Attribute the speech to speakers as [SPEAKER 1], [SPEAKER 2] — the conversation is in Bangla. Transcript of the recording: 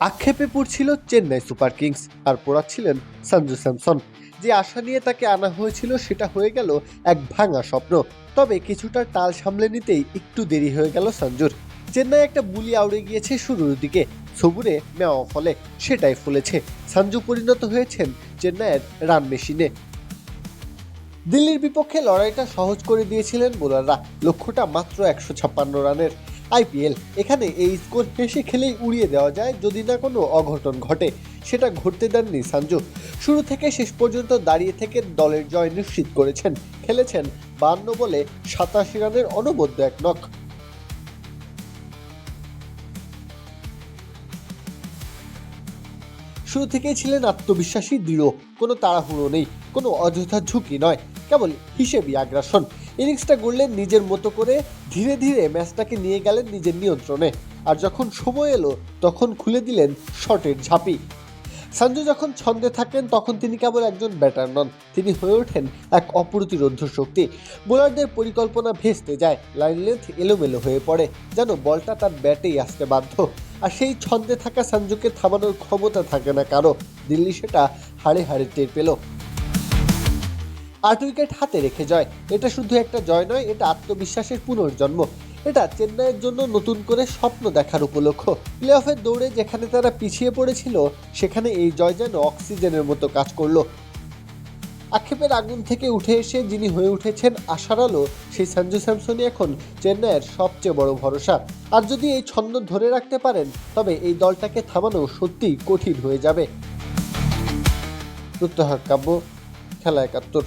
[SPEAKER 1] আক্ষেপে পড়ছিল চেন্নাই সুপার কিংস আর পড়াচ্ছিলেন সঞ্জু স্যামসন। যে আশা নিয়ে তাকে আনা হয়েছিল সেটা হয়ে গেল এক ভাঙা স্বপ্ন। তবে কিছুটা টাল সামলে নিতেই একটু দেরি হয়ে গেল সঞ্জুর। চেন্নাই একটা বুলি আউড়ে গিয়েছে শুরুর দিকে, সবুরে মেওয়া ফলে সেটাই ফলেছে। সঞ্জু পরিণত হয়েছেন চেন্নাইয়ের রান মেশিনে। দিল্লির বিপক্ষে লড়াইটা সহজ করে দিয়েছিলেন বোলাররা। লক্ষ্যটা মাত্র 156 রানের। আইপিএল এখানে এই স্কোর হেসে খেলেই উড়িয়ে দেওয়া যায় যদি না কোনো অঘটন ঘটে। সেটা ঘটতে দেননি সঞ্জু। শুরু থেকে শেষ পর্যন্ত দাঁড়িয়ে থেকে দলের জয় নিশ্চিত করেছেন। খেলেছেন 52 বলে 87 রানের অনবদ্য এক নক। শুরু থেকেই ছিলেন আত্মবিশ্বাসী, দৃঢ়। কোনো তাড়াহুড়ো নেই, কোনো অযথা ঝুঁকি নয়, কেবল হিসেবি আগ্রাসন। ইনিংসটা গড়লেন নিজের মতো করে। ধীরে ধীরে ম্যাচটাকে নিয়ে গেলেন নিজের নিয়ন্ত্রণে। আর যখন সময় এলো তখন খুলে দিলেন শটের ঝাঁপি। সঞ্জু যখন ছন্দে থাকেন তখন তিনি কেবল একজন ব্যাটার নন, তিনি হয়ে ওঠেন এক অপ্রতিরোধ শক্তি। বোলারদের পরিকল্পনা ভেস্তে যায়, লাইন লেন্থ এলোমেলো হয়ে পড়ে, যেন বলটা তার ব্যাটেই আসতে বাধ্য। আর সেই ছন্দে থাকা সঞ্জুকে থামানোর ক্ষমতা থাকে না কারো। দিল্লি সেটা হাড়ে হাড়ে টের পেল। 8 উইকেট হাতে রেখে জয়, এটা শুধু একটা জয় নয়, এটা আত্মবিশ্বাসের পুনর্জন্ম। এটা চেন্নাইয়ের জন্য নতুন করে স্বপ্ন দেখার উপলক্ষ। প্লে অফের দৌড়ে যেখানে তারা পিছিয়ে পড়েছিল সেখানে এই জয় যেন অক্সিজেনের মতো কাজ করলো। আক্ষেপের আগুন থেকে উঠে এসে যিনি হয়ে উঠেছেন আশার আলো, সেই সঞ্জু স্যামসনই এখন চেন্নাইয়ের সবচেয়ে বড় ভরসা। আর যদি এই ছন্দ ধরে রাখতে পারেন তবে এই দলটাকে থামানো সত্যিই কঠিন হয়ে যাবে। প্রত্যহ কাব্য, খেলা ৭১।